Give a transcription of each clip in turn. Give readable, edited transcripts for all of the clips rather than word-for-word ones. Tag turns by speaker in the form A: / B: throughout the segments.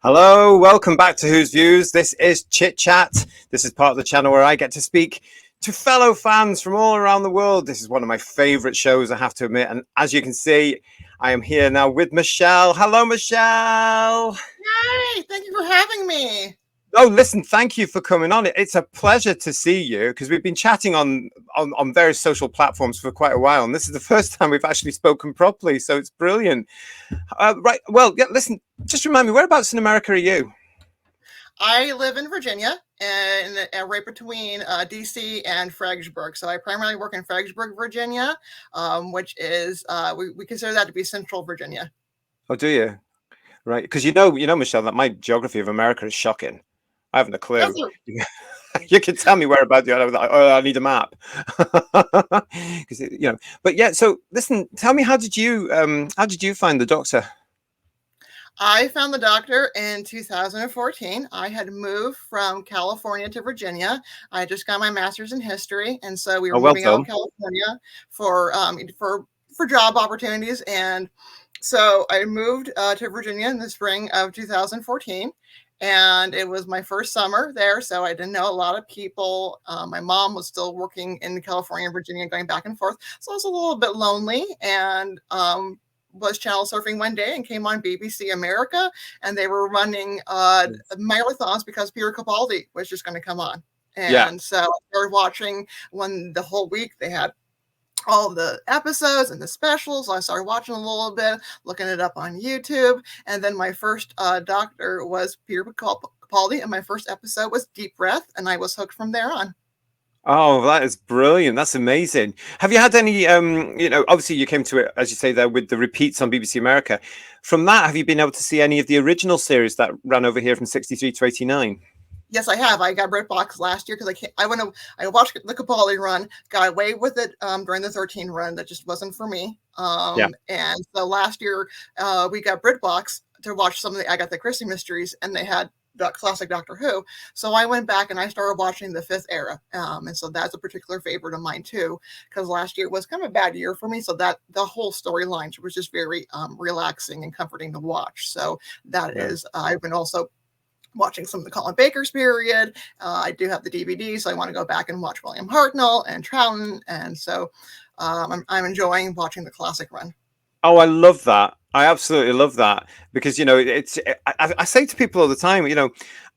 A: Hello, welcome back to Whose Views. This is Chit Chat. This is part of the channel where I get to speak to fellow fans from all around the world. This is one of my favorite shows, I have to admit. And as you can see, I am here now with Michelle. Hello, Michelle.
B: Hi, thank you for having me.
A: Oh, listen, thank you for coming on. It's a pleasure to see you because we've been chatting on various social platforms for quite a while. And this is the first time we've actually spoken properly. So it's brilliant. Right. Well, yeah, listen, just remind me, whereabouts in America are you?
B: I live in Virginia and right between DC and Fredericksburg. So I primarily work in Fredericksburg, Virginia, which is we consider that to be central Virginia.
A: Oh, do you? Right. Because you know, Michelle, that my geography of America is shocking. I haven't a clue. You can tell me whereabouts. I need a map. Because But yeah. So listen, tell me, how did you find the doctor?
B: I found the doctor in 2014. I had moved from California to Virginia. I just got my master's in history, and so we were moving out of California for job opportunities. And so I moved to Virginia in the spring of 2014. And it was my first summer there, so I didn't know a lot of people. My mom was still working in California and Virginia, going back and forth, so I was a little bit lonely, and was channel surfing one day and came on BBC America, and they were running marathons because Peter Capaldi was just going to come on. And so I started watching when the whole week they had all the episodes and the specials. I started watching a little bit, looking it up on YouTube. And then my first doctor was Peter Capaldi, and my first episode was Deep Breath, and I was hooked from there on.
A: Oh, that is brilliant. That's amazing. Have you had any, obviously you came to it, as you say there, with the repeats on BBC America. From that, have you been able to see any of the original series that ran over here from 63 to 89?
B: Yes, I have. I got BritBox last year because I watched the Capaldi run, got away with it during the 13 run. That just wasn't for me. And so last year we got BritBox to watch some of the Agatha Christie mysteries, and they had the classic Doctor Who. So I went back and I started watching the 5th era. And so that's a particular favorite of mine too, because last year was kind of a bad year for me. So that the whole storyline was just very relaxing and comforting to watch. So that is, I've been also watching some of the Colin Baker's period. I do have the DVD, so I want to go back and watch William Hartnell and Troughton. And so I'm enjoying watching the classic run.
A: Oh, I love that. I absolutely love that because, I say to people all the time,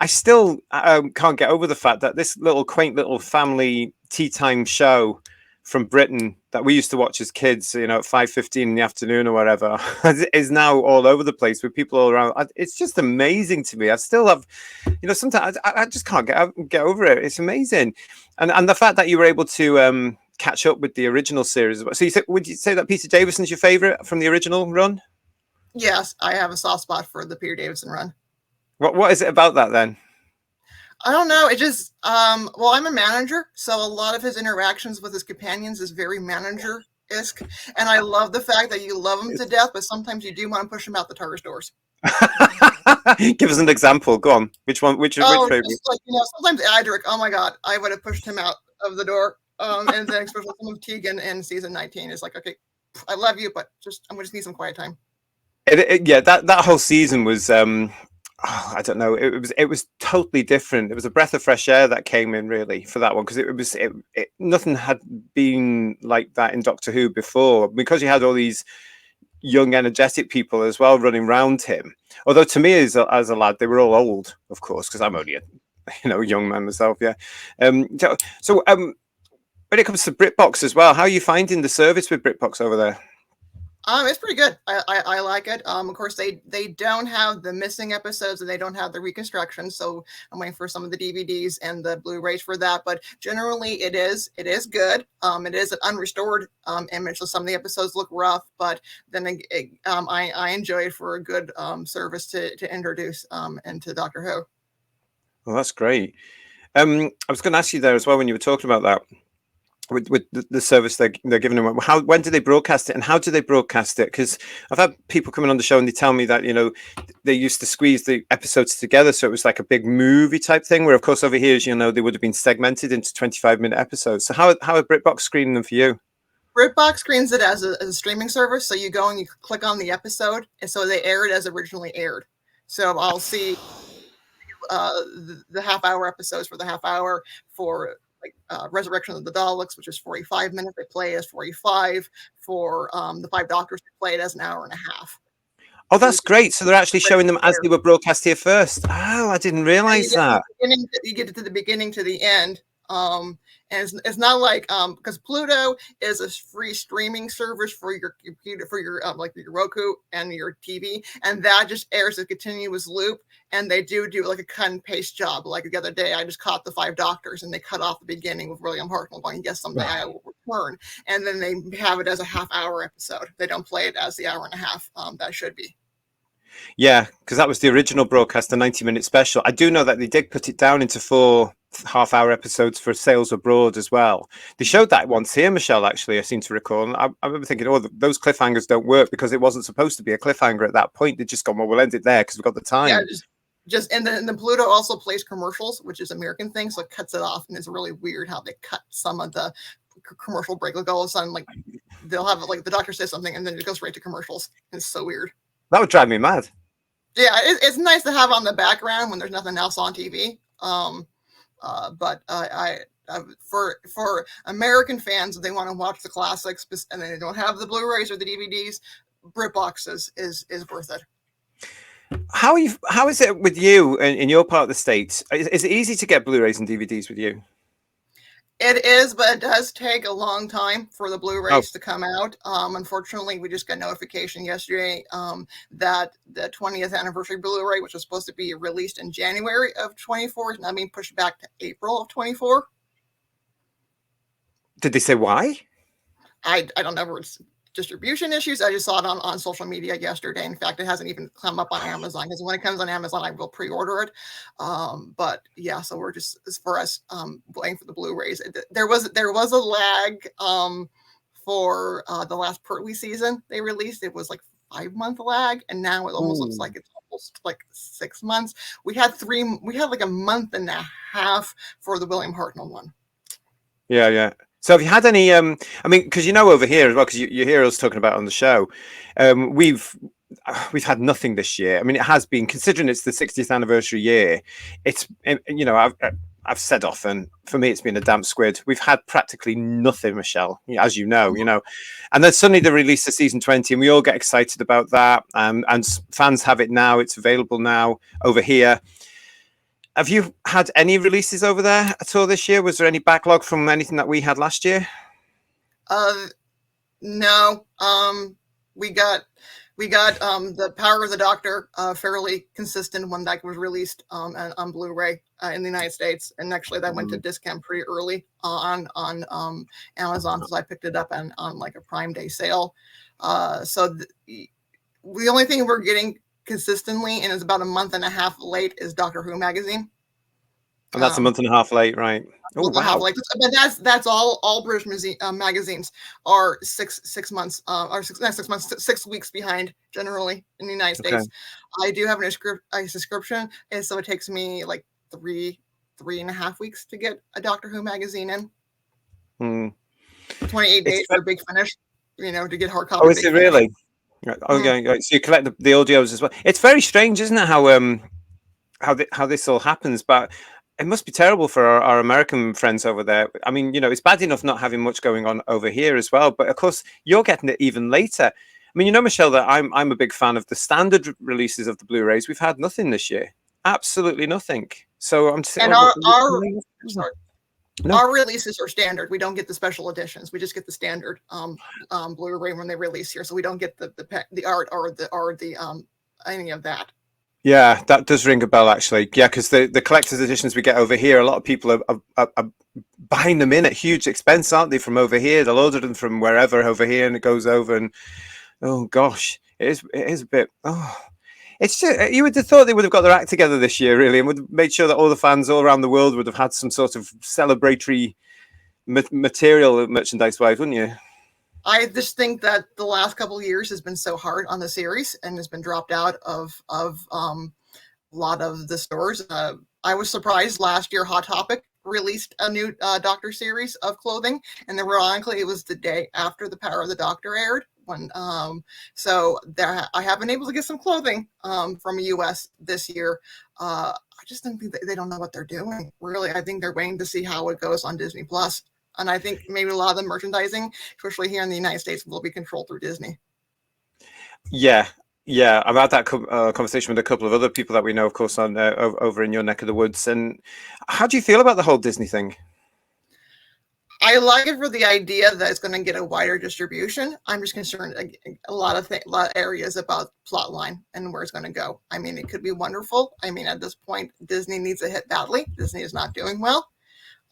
A: I still can't get over the fact that this little quaint little family tea time show from Britain that we used to watch as kids, at 5:15 in the afternoon or whatever, is now all over the place with people all around. It's just amazing to me. I still have, sometimes I just can't get over it. It's amazing. And the fact that you were able to catch up with the original series. So would you say that Peter Davison's your favorite from the original run?
B: Yes, I have a soft spot for the Peter Davison run.
A: What is it about that then?
B: I don't know. It just, well, I'm a manager, so a lot of his interactions with his companions is very manager-esque. And I love the fact that you love him to death, but sometimes you do want to push him out the TARDIS doors.
A: Give us an example. Go on. Which favorite?
B: Just like, sometimes Adric, oh my God, I would have pushed him out of the door. And then especially some of Tegan in season 19 is like, okay, I love you, but I'm going to need some quiet time.
A: That whole season was I don't know, it was totally different. It was a breath of fresh air that came in really for that one, because nothing had been like that in Doctor Who before, because you had all these young energetic people as well running around him. Although to me as a lad, they were all old, of course, because I'm only a young man myself. So when it comes to BritBox as well, how are you finding the service with BritBox over there?
B: It's pretty good. I like it. Of course, they don't have the missing episodes, and they don't have the reconstruction. So I'm waiting for some of the DVDs and the Blu-rays for that. But generally, it is good. It is an unrestored image, so some of the episodes look rough. But then I enjoy it for a good service to introduce into Doctor Who.
A: Well, that's great. I was going to ask you there as well when you were talking about that. with the service they're giving them. When do they broadcast it, and how do they broadcast it? Because I've had people coming on the show and they tell me that they used to squeeze the episodes together, so it was like a big movie type thing. Where of course over here, as you know, they would have been segmented into 25-minute episodes. So how are BritBox screening them for you?
B: BritBox screens it as a streaming service, so you go and you click on the episode, and so they air it as originally aired. So I'll see the half-hour episodes for the half hour for Resurrection of the Daleks, which is 45 minutes. They play as 45. For the Five Doctors, they play it as an hour and a half.
A: Oh, that's great. So they're actually showing them as they were broadcast here first. Oh, I didn't realize that.
B: You get to the beginning to the end. And it's not like because Pluto is a free streaming service for your computer, for your like your Roku and your TV, and that just airs a continuous loop. And they do like a cut and paste job. Like the other day, I just caught the Five Doctors, and they cut off the beginning with William Hartnell going, "Yes, someday I will return," and then they have it as a half-hour episode. They don't play it as the hour and a half that should be.
A: Yeah, because that was the original broadcast, a 90-minute special. I do know that they did put it down into 4 half-hour episodes for sales abroad as well. They showed that once here, Michelle, actually, I seem to recall. And I remember thinking, those cliffhangers don't work because it wasn't supposed to be a cliffhanger at that point. They just gone, well, we'll end it there because we've got the time.
B: Yeah, and then Pluto also plays commercials, which is American thing, so it cuts it off, and it's really weird how they cut some of the commercial break. Like all of a sudden, like they'll have like the doctor says something, and then it goes right to commercials. It's so weird.
A: That would drive me mad.
B: Yeah, it's nice to have on the background when there's nothing else on TV. But for American fans, if they want to watch the classics and they don't have the Blu-rays or the DVDs, BritBox is worth it.
A: How is it with you in your part of the States? Is it easy to get Blu-rays and DVDs with you?
B: It is, but it does take a long time for the Blu-rays to come out. Unfortunately, we just got notification yesterday that the 20th anniversary Blu-ray, which was supposed to be released in January of 24, is now being pushed back to April of 24.
A: Did they say why?
B: I don't know. It's distribution issues. I just saw it on social media yesterday. In fact, it hasn't even come up on Amazon, because when it comes on Amazon, I will pre-order it. But yeah, so we're just, as for us, waiting for the Blu-rays. There was a lag for the last Pertwee season they released. It was like 5-month lag, and now it almost looks like it's almost like 6 months. We had like a month and a half for the William Hartnell one.
A: Yeah. So have you had any, I mean, because over here as well, because you hear us talking about it on the show, we've had nothing this year. I mean, it has been, considering it's the 60th anniversary year, it's, I've said often, for me, it's been a damp squid. We've had practically nothing, Michelle, as you know, and then suddenly they release the season 20 and we all get excited about that. And fans have it now. It's available now over here. Have you had any releases over there at all this year? Was there any backlog from anything that we had last year?
B: No. We got the Power of the Doctor, fairly consistent when that was released on Blu-ray in the United States, and actually that went to discount pretty early on Amazon, so I picked it up on like a Prime Day sale. So the only thing we're getting consistently, and is about a month and a half late, is Doctor Who magazine.
A: And that's a month and a half late, right?
B: Oh wow! But that's all British magazines are 6 months or 6 months, 6 weeks behind generally in the United States. I do have a subscription, and so it takes me like 3.5 weeks to get a Doctor Who magazine in. 28 days for Big Finish, to get hard copy.
A: Oh, is it really? Okay, so you collect the audios as well. It's very strange, isn't it, how this all happens? But it must be terrible for our American friends over there. I mean, it's bad enough not having much going on over here as well. But of course, you're getting it even later. I mean, Michelle, that I'm a big fan of the standard releases of the Blu-rays. We've had nothing this year, absolutely nothing. So I'm just saying,
B: our releases are standard. We don't get the special editions. We just get the standard Blu-ray when they release here. So we don't get the art or the any of that.
A: Yeah, that does ring a bell, actually. Yeah, because the collector's editions we get over here, a lot of people are buying them in at huge expense, aren't they, from over here? They'll order them from wherever over here, and it goes over, and oh gosh, it is a bit. It's just, you would have thought they would have got their act together this year, really, and would have made sure that all the fans all around the world would have had some sort of celebratory material merchandise wise, wouldn't you?
B: I just think that the last couple of years has been so hard on the series and has been dropped out of a lot of the stores. I was surprised last year Hot Topic released a new Doctor series of clothing, and ironically, it was the day after The Power of the Doctor aired. So there, I have been able to get some clothing from US this year. I just think they don't know what they're doing. Really, I think they're waiting to see how it goes on Disney Plus. And I think maybe a lot of the merchandising, especially here in the United States, will be controlled through Disney.
A: Yeah, yeah. I've had that conversation with a couple of other people that we know, of course, on over in your neck of the woods. And how do you feel about the whole Disney thing?
B: I like it for the idea that it's going to get a wider distribution. I'm just concerned a lot of areas about plot line and where it's going to go. I mean, it could be wonderful. I mean, at this point, Disney needs a hit badly. Disney is not doing well.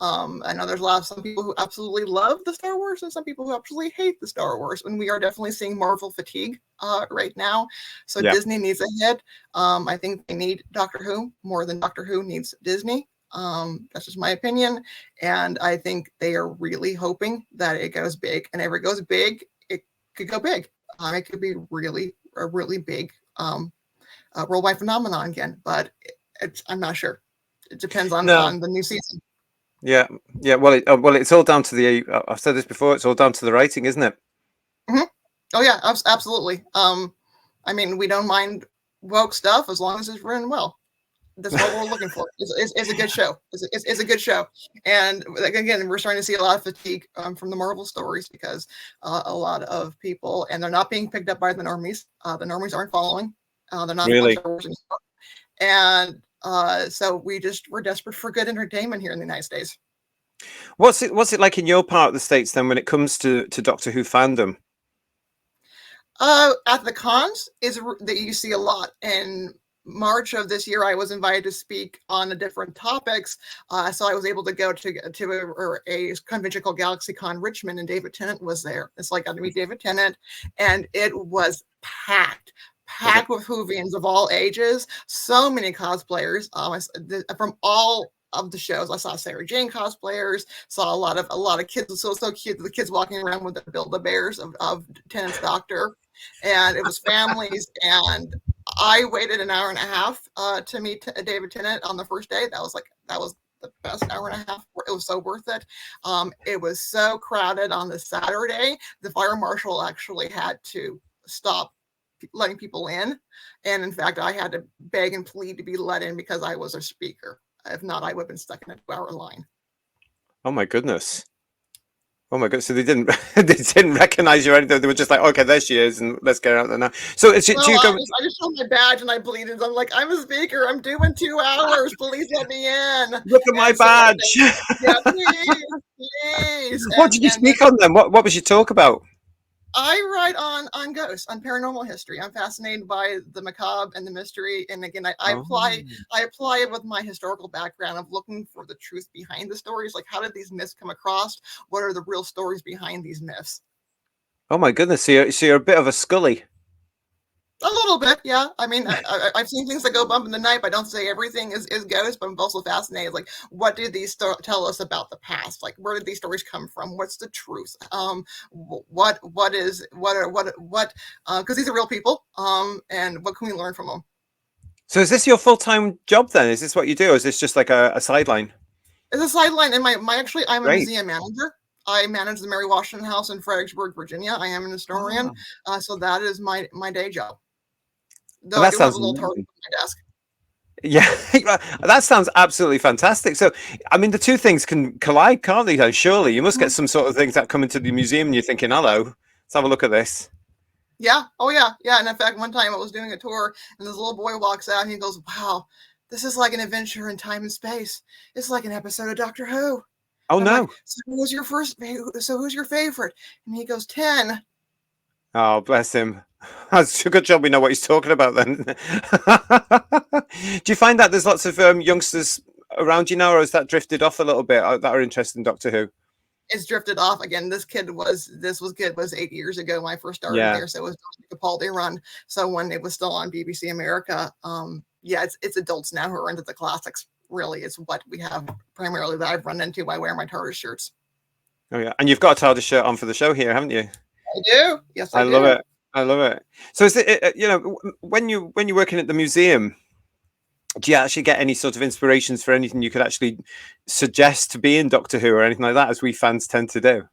B: I know there's some people who absolutely love the Star Wars and some people who absolutely hate the Star Wars. And we are definitely seeing Marvel fatigue right now. So yeah. Disney needs a hit. I think they need Doctor Who more than Doctor Who needs Disney. That's just my opinion. And I think they are really hoping that it goes big. And if it goes big, it could go big. It could be a really big worldwide phenomenon again. But I'm not sure. It depends on the new season.
A: Yeah, yeah. Well, it's all down to the. I've said this before. It's all down to the writing, isn't it?
B: Mm-hmm. Oh yeah, absolutely. I mean, we don't mind woke stuff as long as it's written well. That's what we're looking for. It's a good show. It's a good show. And again, we're starting to see a lot of fatigue from the Marvel stories because a lot of people, and they're not being picked up by the normies. The normies aren't following. They're not
A: really.
B: And so we're desperate for good entertainment here in the United States.
A: What's it like in your part of the States then when it comes to Doctor Who fandom?
B: At the cons is that you see a lot. In March of this year, I was invited to speak on different topics. So I was able to go to a convention called GalaxyCon Richmond, and David Tennant was there. It's like I got to meet David Tennant, and it was packed with Whovians of all ages. So many cosplayers from all of the shows. I saw Sarah Jane cosplayers, saw a lot of kids. So cute. The kids walking around with the Build-A-Bears of Tennant's Doctor, and it was families. And I waited an hour and a half to meet David Tennant on the first day. That was the best hour and a half. It was so worth it. It was so crowded on the Saturday. The fire marshal actually had to stop letting people in. And in fact, I had to beg and plead to be let in because I was a speaker. If not, I would have been stuck in a 2-hour line.
A: Oh my goodness. Oh my god! So they didn't recognize you or anything. They were just like, okay, there she is, and let's get her out there now. So
B: I just showed my badge and I bleeded. I'm like, I'm a speaker. I'm doing 2 hours. Please let me in.
A: Look at my badge.
B: Yeah, please.
A: What did you speak on then? What was your talk about?
B: I write on ghosts, on paranormal history. I'm fascinated by the macabre and the mystery. And again, I apply it with my historical background of looking for the truth behind the stories. Like, how did these myths come across? What are the real stories behind these myths?
A: Oh my goodness! So you're a bit of a Scully.
B: A little bit, yeah. I mean, I've seen things that go bump in the night, but I don't say everything is ghost. But I'm also fascinated. Like, what do these tell us about the past? Like, where did these stories come from? What's the truth? Because these are real people. And what can we learn from them?
A: So is this your full-time job then? Is this what you do, or is this just like a sideline?
B: It's a sideline, and I'm a museum manager. I manage the Mary Washington House in Fredericksburg, Virginia. I am an historian, so that is my day job. Though I do have a little target on my desk.
A: Yeah, that sounds absolutely fantastic. So, I mean, the two things can collide, can't they? Surely you must get some sort of things that come into the museum and you're thinking, hello, let's have a look at this.
B: Yeah. Oh, yeah. Yeah. And in fact, one time I was doing a tour and this little boy walks out and he goes, wow, this is like an adventure in time and space. It's like an episode of Doctor Who.
A: Oh, no.
B: Like, so who's your favorite? And he goes, 10.
A: Oh, bless him. That's a good job we know what he's talking about then. Do you find that there's lots of youngsters around you now, or has that drifted off a little bit that are interested in Doctor Who?
B: It's drifted off again. This was 8 years ago when I first started there. So it was the Capaldi run. So when it was still on BBC America, it's adults now who are into the classics. Really, it's what we have primarily that I've run into by wearing my TARDIS shirts.
A: Oh yeah, and you've got a TARDIS shirt on for the show here, haven't you?
B: I do. Yes, I
A: I love
B: do.
A: it. I love it. So is it, when you're working at the museum, do you actually get any sort of inspirations for anything you could actually suggest to be in Doctor Who or anything like that, as we fans tend to do?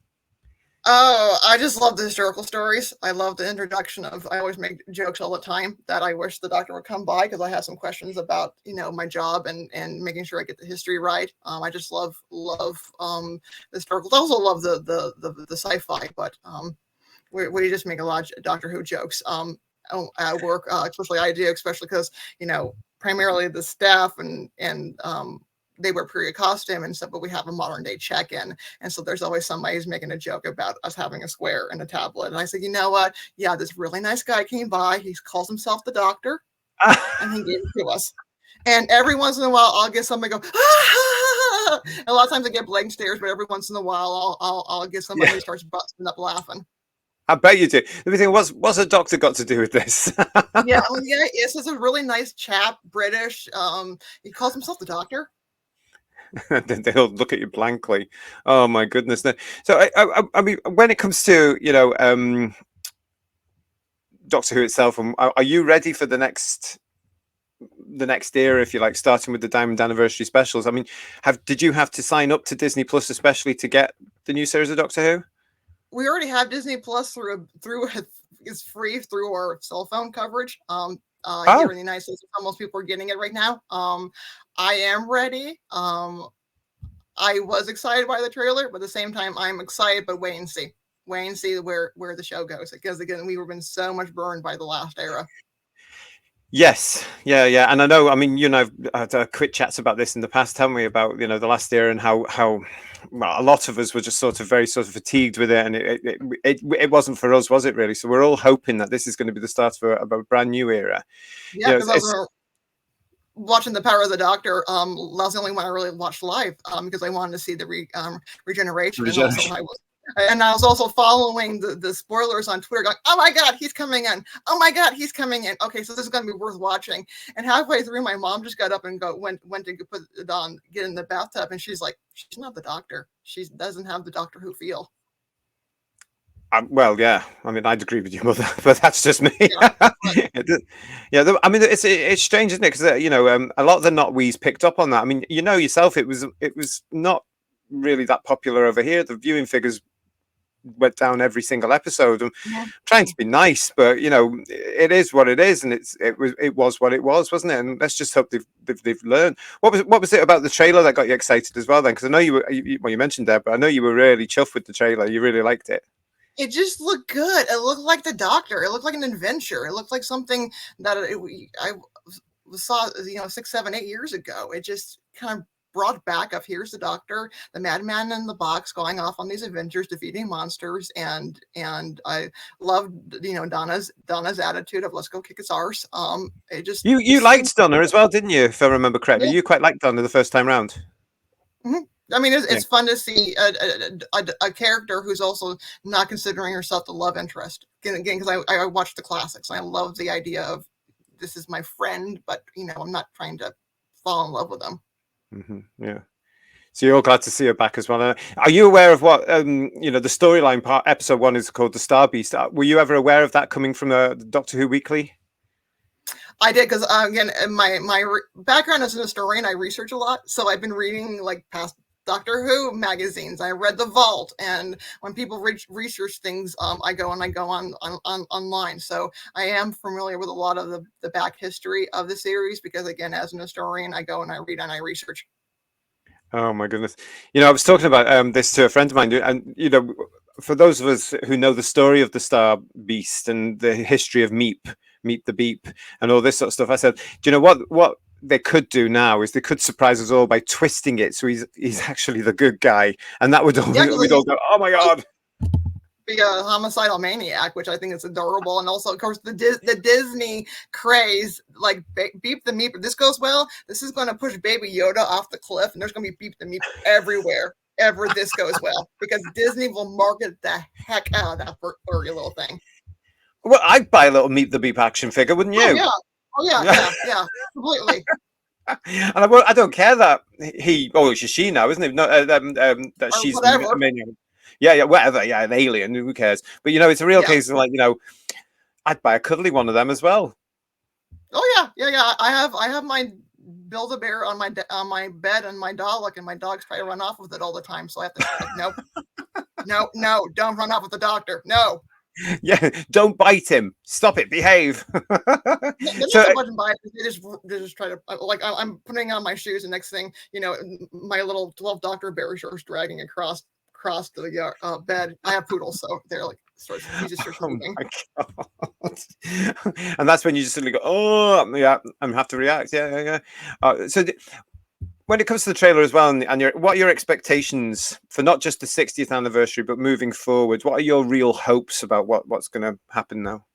B: Oh, I just love the historical stories. I love the introduction of. I always make jokes all the time that I wish the doctor would come by because I have some questions about my job and making sure I get the history right. I just love the historical. I also love the sci-fi, but we just make a lot of Doctor Who jokes at work, especially I do, especially because primarily the staff and they wear period costume and stuff, but we have a modern day check-in, and so there's always somebody who's making a joke about us having a square and a tablet. And I said, you know what? Yeah, this really nice guy came by. He calls himself the Doctor, and he gave it to us. And every once in a while, I'll get somebody go. Ah! A lot of times I get blank stares, but every once in a while, I'll get somebody who starts busting up laughing.
A: I bet you do. The thing, what's a doctor got to do with this?
B: Yeah, it's just a really nice chap, British. He calls himself the Doctor.
A: They'll look at you blankly. Oh my goodness! So I mean, when it comes to Doctor Who itself, are you ready for the next era, if you like, starting with the Diamond Anniversary specials? I mean, did you have to sign up to Disney Plus especially to get the new series of Doctor Who?
B: We already have Disney Plus through it's free through our cell phone coverage. Here in the United States, most people are getting it right now. I am ready. I was excited by the trailer, but at the same time, I'm excited, but wait and see. Wait and see where the show goes. Because again, we've been so much burned by the last era.
A: Yes, yeah, and I know. I mean, I've had quick chats about this in the past, haven't we? About the last era and how well, a lot of us were just very fatigued with it, and it wasn't for us, was it really? So we're all hoping that this is going to be the start of a brand new era.
B: Yeah, because I was watching The Power of the Doctor. That was the only one I really watched live because I wanted to see the regeneration. And also I was also following the spoilers on Twitter going, oh my God, he's coming in. Oh my God, he's coming in. Okay, so this is going to be worth watching. And halfway through, my mom just got up and went to put it on, get in the bathtub. And she's like, she's not the Doctor. She doesn't have the Doctor Who feel.
A: Well, yeah. I mean, I'd agree with your mother, but that's just me. Yeah, I mean, it's strange, isn't it? Because a lot of the not we's picked up on that. I mean, yourself, it was not really that popular over here. The viewing figures went down every single episode. I'm trying to be nice, but it is what it is, and it was what it was, wasn't it? And let's just hope they've learned. What was it about the trailer that got you excited as well? Then, because I know you mentioned that, but I know you were really chuffed with the trailer. You really liked it.
B: It just looked good. It looked like the Doctor. It looked like an adventure. It looked like something that I saw 6, 7, 8 years ago. It just kind of brought back of here's the Doctor, the madman in the box, going off on these adventures, defeating monsters, and I loved Donna's attitude of let's go kick its arse. It just
A: you liked Donna as well, didn't you? If I remember correctly, you quite liked Donna the first time round.
B: Mm-hmm. I mean, it's fun to see a character who's also not considering herself the love interest. Again, because I watched the classics. And I love the idea of this is my friend, but I'm not trying to fall in love with them.
A: Mm-hmm. Yeah. So you're glad to see her back as well. Are you aware of what the storyline part? Episode 1 is called the Star Beast. Were you ever aware of that coming from Doctor Who Weekly?
B: I did because again, my background as an historian, I research a lot, so I've been reading like past Doctor Who magazines. I read The Vault, and when people research things, I go on online. So I am familiar with a lot of the back history of the series because, again, as an historian, I go and I read and I research.
A: Oh my goodness! I was talking about this to a friend of mine, and for those of us who know the story of the Star Beast and the history of Meep the Beep, and all this sort of stuff, I said, do you know what they could do now is they could surprise us all by twisting it so he's actually the good guy, and that would all we'd all go, oh my God.
B: Be a homicidal maniac, which I think is adorable, and also, of course, the Disney craze, like Beep the Meep. If this goes well, this is going to push Baby Yoda off the cliff, and there's going to be Beep the Meep everywhere. Ever this goes well, because Disney will market the heck out of that furry little thing.
A: Well, I'd buy a little Meep the Beep action figure, wouldn't you?
B: Yeah, completely.
A: And I don't care that it's she now, isn't it? No, that she's
B: whatever.
A: Yeah, whatever. Yeah, an alien. Who cares? But it's a real
B: Yeah.
A: case of like, I'd buy a cuddly one of them as well.
B: Oh yeah. I have my Build-A-Bear on my bed and my Dalek, and my dogs try to run off with it all the time. So I have to like, nope, no, don't run off with the doctor. No.
A: Yeah, don't bite him. Stop it. Behave.
B: They're not
A: So
B: so much by it. They just try to like I'm putting on my shoes, and next thing my little 12 Dr. Bear shorts dragging across the bed. I have poodles, so they're like he just starts
A: oh
B: moving.
A: my god. And that's when you just suddenly go, oh yeah, I have to react. Yeah. When it comes to the trailer as well, and what are your expectations for not just the 60th anniversary, but moving forward? What are your real hopes about what's going to happen now?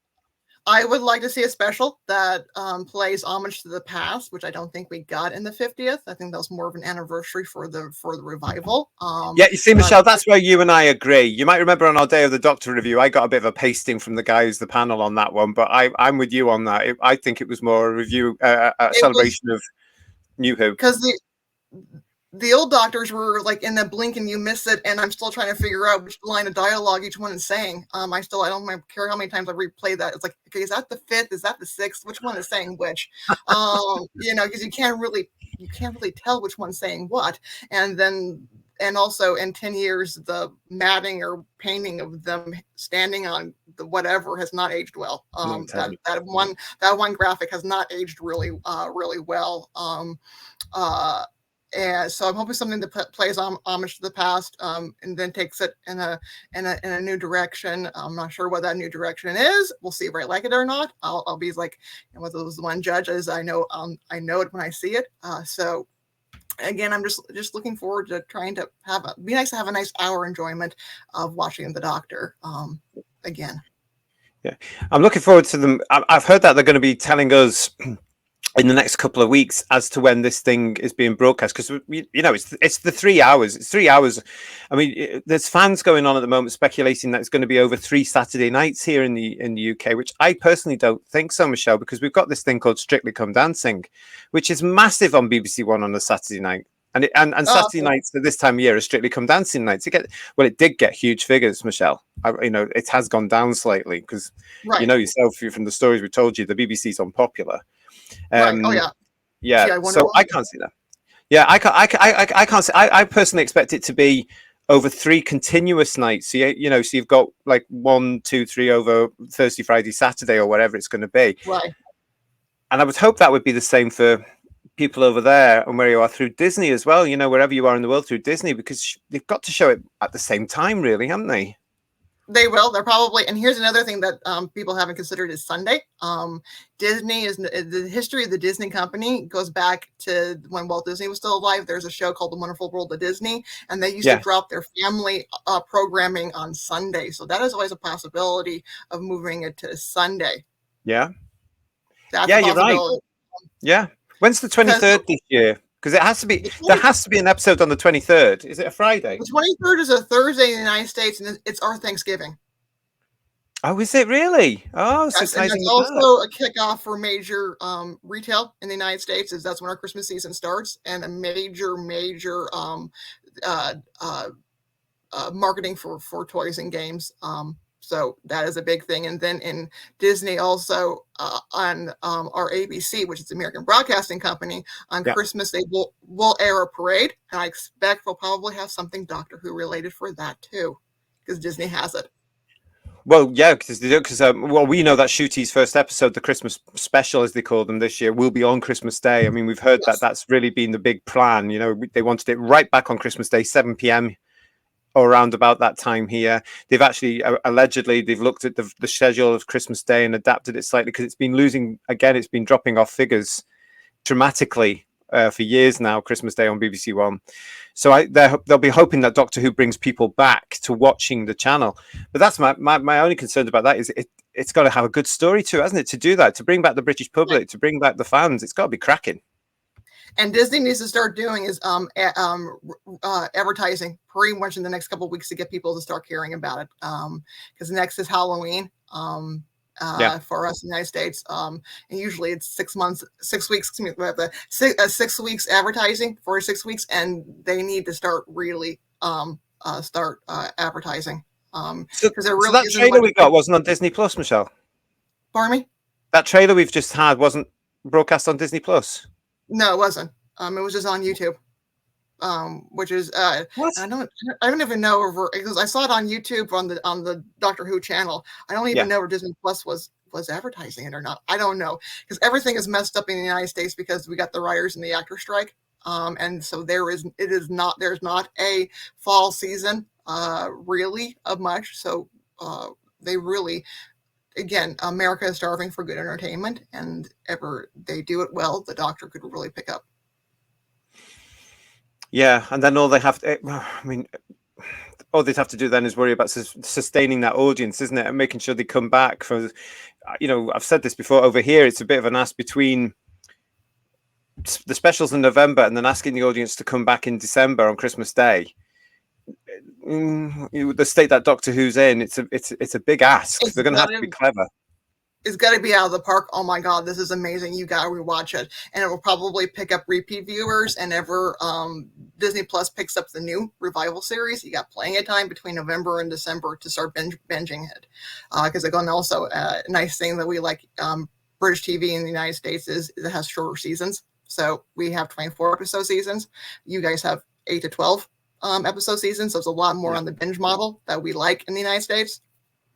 B: I would like to see a special that plays homage to the past, which I don't think we got in the 50th. I think that was more of an anniversary for the revival.
A: Yeah, you see, Michelle, that's where you and I agree. You might remember on our Day of the Doctor review, I got a bit of a pasting from the guys, the panel on that one, but I'm with you on that. I think it was more a review, a celebration of New Who.
B: Because the old Doctors were like in the blink and you miss it, and I'm still trying to figure out which line of dialogue each one is saying. I don't care how many times I replay that. It's like, okay, is that the fifth? Is that the sixth? Which one is saying which? Because you can't really tell which one's saying what. And also in 10 years, the matting or painting of them standing on the whatever has not aged well. That one graphic has not aged really well. And so I'm hoping something that plays homage to the past, and then takes it in a new direction. I'm not sure what that new direction is. We'll see if I like it or not. I'll be like one of those one judges. I know it when I see it. So again, I'm just looking forward to trying to be nice to have a nice hour enjoyment of watching the Doctor again.
A: Yeah, I'm looking forward to them. I've heard that they're going to be telling us in the next couple of weeks as to when this thing is being broadcast, because it's the 3 hours. It's 3 hours. I mean, there's fans going on at the moment speculating that it's going to be over 3 Saturday nights here in the UK, which I personally don't think so, Michelle, because we've got this thing called Strictly Come Dancing, which is massive on BBC One on a Saturday night. And Saturday nights at this time of year are Strictly Come Dancing nights. It did get huge figures, Michelle. It has gone down slightly because yourself from the stories we told you, the BBC's unpopular.
B: Right. Oh yeah.
A: Yeah. So I can't see that. Yeah, I can't see. I personally expect it to be over 3 continuous nights. So so you've got like 1, 2, 3 over Thursday, Friday, Saturday, or whatever it's going to be.
B: Right.
A: And I would hope that would be the same for people over there and where you are through Disney as well. Wherever you are in the world through Disney, because they've got to show it at the same time, really, haven't they?
B: They will. They're probably. And here's another thing that people haven't considered is Sunday. Disney is the history of the Disney company goes back to when Walt Disney was still alive. There's a show called The Wonderful World of Disney, and they used to drop their family programming on Sunday. So that is always a possibility of moving it to Sunday.
A: Yeah.
B: That's
A: you're right. Yeah. When's the 23rd this year? Because it has to be. There has to be an episode on the 23rd. Is it a Friday?
B: The 23rd is a Thursday in the United States, and it's our Thanksgiving.
A: Oh, is it really? Oh, so
B: yes, and it's also a kickoff for major retail in the United States. That's when our Christmas season starts, and a major marketing for toys and games. So that is a big thing. And then in Disney also on our ABC, which is American Broadcasting Company, on Christmas they will air a parade, and I expect we'll probably have something Doctor Who related for that too, because Disney has it.
A: Well, yeah, because we know that Shooty's first episode, the Christmas special, as they call them this year, will be on Christmas Day. I mean, we've heard that that's really been the big plan. They wanted it right back on Christmas Day, 7 p.m. or around about that time here. They've actually allegedly they've looked at the schedule of Christmas Day and adapted it slightly because it's been losing again. It's been dropping off figures dramatically for years now. Christmas Day on BBC One, so they'll be hoping that Doctor Who brings people back to watching the channel. But that's my only concern about that is it's got to have a good story too, hasn't it? To do that, to bring back the British public, to bring back the fans, it's got to be cracking.
B: And Disney needs to start doing is advertising pretty much in the next couple of weeks to get people to start caring about it. Because next is Halloween for us in the United States. And usually it's 6 months, 6 weeks. Excuse me, we have the 6 weeks advertising for 6 weeks, and they need to start really start advertising.
A: So,
B: Because there
A: so
B: really
A: that
B: isn't
A: trailer
B: much.
A: we got wasn't on Disney Plus, Michelle.
B: Pardon me?
A: That trailer we've just had wasn't broadcast on Disney Plus.
B: No, it wasn't. It was just on YouTube. Which is
A: What?
B: I don't even know because I saw it on YouTube on the Doctor Who channel. I don't even
A: Yeah.
B: know if Disney Plus was advertising it or not. I don't know because everything is messed up in the United States because we got the writers and the actor strike. And so there's not a fall season really of much. So they really again, America is starving for good entertainment, and ever they do it well, the Doctor could really pick up.
A: Yeah, and then all they have to, I mean, all they'd have to do then is worry about sustaining that audience, isn't it? And making sure they come back for, I've said this before over here, it's a bit of an ask between the specials in November and then asking the audience to come back in December on Christmas Day. The state that Doctor Who's in, it's a big ask. They're going to have to be clever.
B: It's got to be out of the park. Oh my God, this is amazing. You got to rewatch it. And it will probably pick up repeat viewers. And ever Disney Plus picks up the new revival series, you got plenty of time between November and December to start binging it. Because again, also a nice thing that we like British TV in the United States is it has shorter seasons. So we have 24 episode seasons. You guys have 8 to 12 episode seasons. So it's a lot more on the binge model that we like in the United States.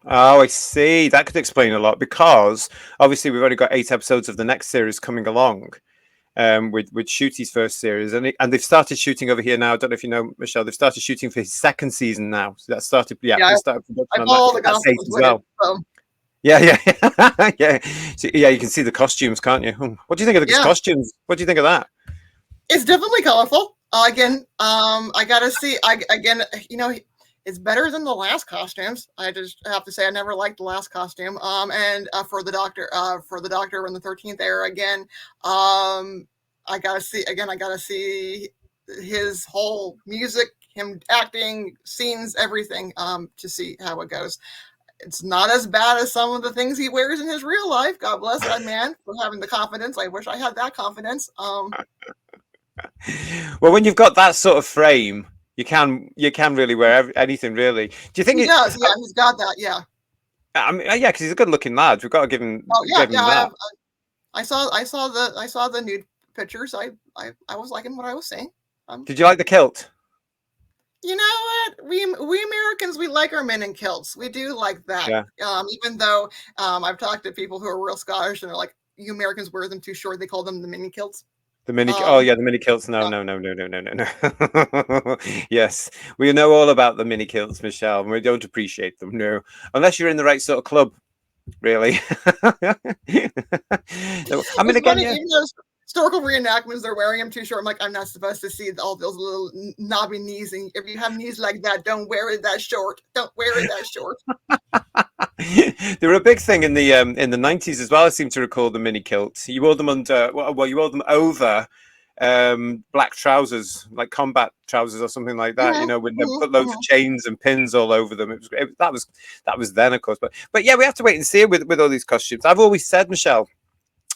A: Oh, I see. That could explain a lot because obviously we've only got 8 episodes of the next series coming along, with Shooty's first series, and they've started shooting over here now. I don't know if you know, Michelle. They've started shooting for his second season now. So that started, they started production on that stage as well. Yeah. Yeah. So, yeah, you can see the costumes, can't you? What do you think of the costumes? What do you think of that?
B: It's definitely colorful. Again, I gotta see. It's better than the last costumes. I just have to say I never liked the last costume. And for the Doctor in the 13th era again, I gotta see his whole music, him acting, scenes, everything, to see how it goes. It's not as bad as some of the things he wears in his real life. God bless that man for having the confidence. I wish I had that confidence.
A: Well, when you've got that sort of frame, you can really wear anything, really. Do you think
B: he does? Yeah, he's got that. Yeah.
A: I mean, yeah, because he's a good-looking lad. We've got to give him.
B: Oh yeah,
A: give him that.
B: I saw the nude pictures. I was liking what I was seeing.
A: Did you like the kilt?
B: You know what? We Americans, we like our men in kilts. We do like that. Yeah. Even though I've talked to people who are real Scottish and they're like, you Americans wear them too short. They call them the mini kilts.
A: The mini, the mini kilts. No. Yes, we know all about the mini kilts, Michelle, and we don't appreciate them. No, unless you're in the right sort of club, really. I mean, again,
B: even those historical reenactments, they're wearing them too short. I'm like, I'm not supposed to see all those little knobby knees, and if you have knees like that, don't wear it that short. Don't wear it that short.
A: They were a big thing in the 90s as well. I seem to recall the mini kilts. You wore them under, you wore them over black trousers, like combat trousers or something like that. With them put loads of chains and pins all over them. That was then, of course. But yeah, we have to wait and see with all these costumes. I've always said, Michelle,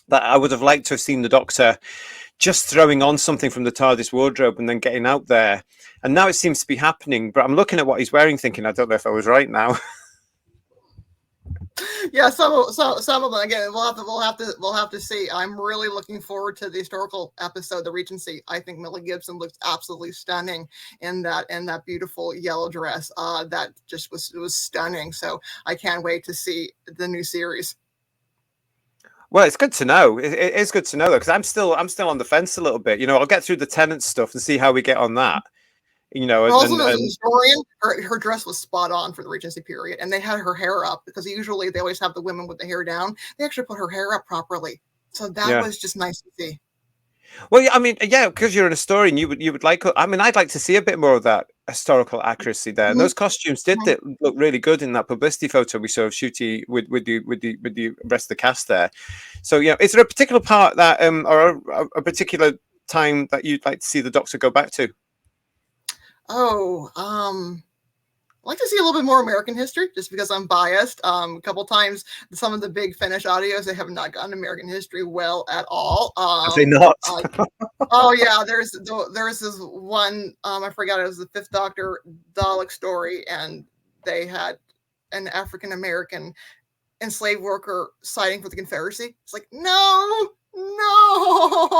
A: that I would have liked to have seen the Doctor just throwing on something from the TARDIS wardrobe and then getting out there. And now it seems to be happening. But I'm looking at what he's wearing, thinking, I don't know if I was right now.
B: Yeah, some of them. Again, we'll have to see. I'm really looking forward to the historical episode, the Regency. I think Millie Gibson looks absolutely stunning in that beautiful yellow dress. That just was stunning. So I can't wait to see the new series.
A: Well, it's good to know. It is good to know, though, because I'm still on the fence a little bit. I'll get through the Tennant stuff and see how we get on that.
B: Also, as a historian, her dress was spot on for the Regency period, and they had her hair up because usually they always have the women with the hair down. They actually put her hair up properly, so that was just nice to see.
A: Well, I mean, yeah, because you're an historian, you would like. I mean, I'd like to see a bit more of that historical accuracy there. And those costumes did look really good in that publicity photo we saw of Shooty with the rest of the cast there. So, is there a particular part that or a particular time that you'd like to see the Doctor go back to?
B: Oh, I like to see a little bit more American history, just because I'm biased. A couple times, some of the big Finnish audios, they have not gotten American history well at all.
A: Have they not?
B: Oh yeah, there's this one. I forgot, it was the Fifth Doctor Dalek story, and they had an African American enslaved worker siding for the Confederacy. It's like, no, no,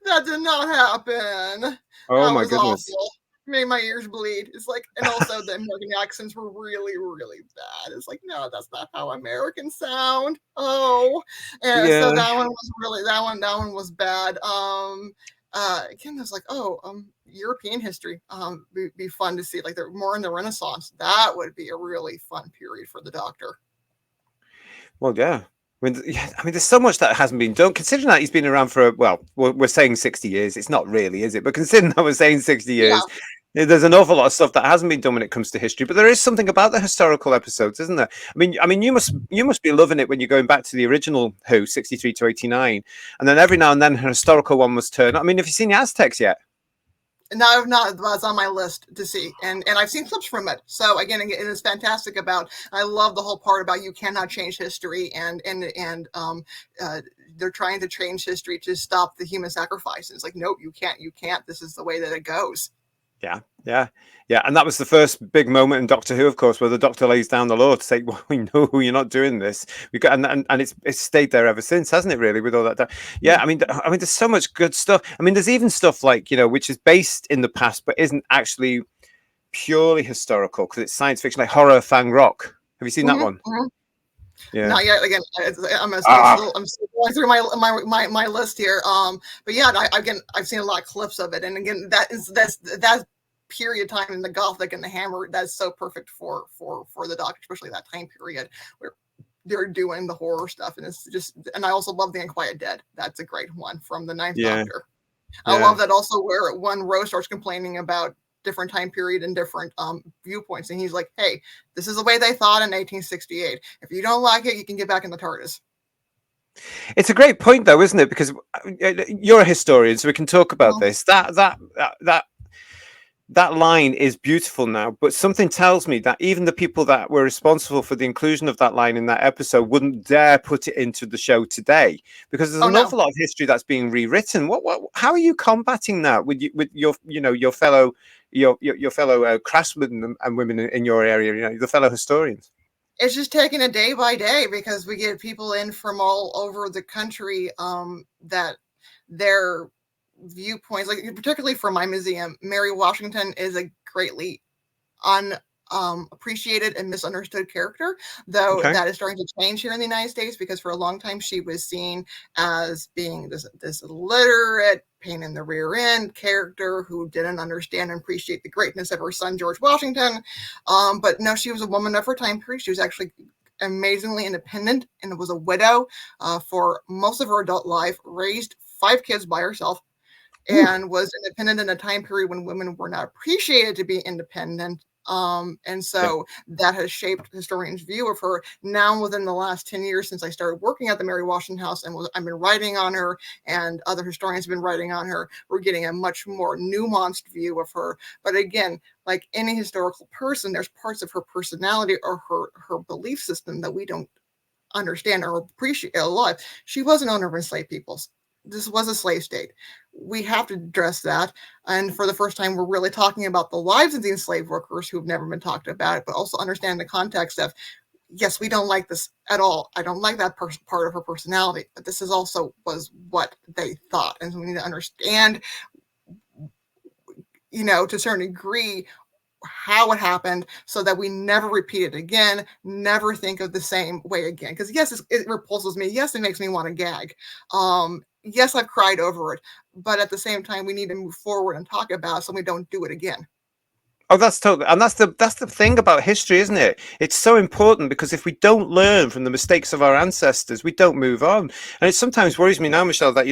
B: that did not happen.
A: Oh
B: That
A: my
B: was
A: goodness.
B: awful. Made my ears bleed. It's like, and also the American accents were really, really bad. It's like, no, that's not how Americans sound. Oh, and so
A: Yeah.
B: that one was bad. Again, it's like, European history. Be fun to see. Like, they're more in the Renaissance. That would be a really fun period for the Doctor.
A: Well, yeah. I mean, there's so much that hasn't been done. Considering that he's been around for, well, we're saying 60 years. It's not really, is it? But considering that we're saying 60
B: Yeah.
A: years, there's an awful lot of stuff that hasn't been done when it comes to history. But there is something about the historical episodes, isn't there? I mean, you must be loving it when you're going back to the original Who, 63 to 89, and then every now and then a historical one was turned. I mean, have you seen the Aztecs yet?
B: No, I've not. It's on my list to see, and I've seen clips from it. So again, it is fantastic. I love the whole part about you cannot change history, and they're trying to change history to stop the human sacrifice. And it's like, nope, you can't. This is the way that it goes.
A: Yeah. And that was the first big moment in Doctor Who, of course, where the Doctor lays down the law to say, "Well, we know you're not doing this." We got, and it's stayed there ever since, hasn't it? Really, with all that. Yeah, I mean, there's so much good stuff. I mean, there's even stuff like, which is based in the past but isn't actually purely historical because it's science fiction, like Horror of Fang Rock. Have you seen that one?
B: Mm-hmm.
A: Yeah.
B: Not yet. Again, I'm still going through my list here. But yeah, I've seen a lot of clips of it, and again, that period time in the Gothic and the Hammer, that's so perfect for the Doctor, especially that time period where they're doing the horror stuff, and it's just. And I also love the Unquiet Dead. That's a great one from the Ninth Doctor. I love that also, where one Rose starts complaining about different time period and different viewpoints, and he's like, hey, this is the way they thought in 1868. If you don't like it, you can get back in the TARDIS.
A: It's a great point, though, isn't it? Because you're a historian, so we can talk about this. That line is beautiful now, but something tells me that even the people that were responsible for the inclusion of that line in that episode wouldn't dare put it into the show today, because there's an awful lot of history that's being rewritten. How are you combating that with your fellow craftsmen and women in your area, the fellow historians?
B: It's just taking it day by day, because we get people in from all over the country that their viewpoints, like particularly for my museum, Mary Washington is a greatly appreciated and misunderstood character, though that is starting to change here in the United States, because for a long time she was seen as being this illiterate, pain in the rear end character who didn't understand and appreciate the greatness of her son George Washington. But no, she was a woman of her time period. She was actually amazingly independent and was a widow for most of her adult life, raised 5 kids by herself, and was independent in a time period when women were not appreciated to be independent. And so that has shaped historians' view of her. Now, within the last 10 years since I started working at the Mary Washington House, and I've been writing on her, and other historians have been writing on her, we're getting a much more nuanced view of her. But again, like any historical person, there's parts of her personality or her belief system that we don't understand or appreciate a lot. She was an owner of enslaved peoples. This was a slave state. We have to address that. And for the first time, we're really talking about the lives of the enslaved workers who have never been talked about, but also understand the context of, yes, we don't like this at all. I don't like that part of her personality, but this is also was what they thought. And so we need to understand, to a certain degree, how it happened, so that we never repeat it again, never think of the same way again. Because yes, it repulses me. Yes, it makes me want to gag. Yes, I've cried over it, but at the same time, we need to move forward and talk about it so we don't do it again.
A: Oh, that's totally, and that's the thing about history, isn't it? It's so important, because if we don't learn from the mistakes of our ancestors, we don't move on. And it sometimes worries me now, Michelle, that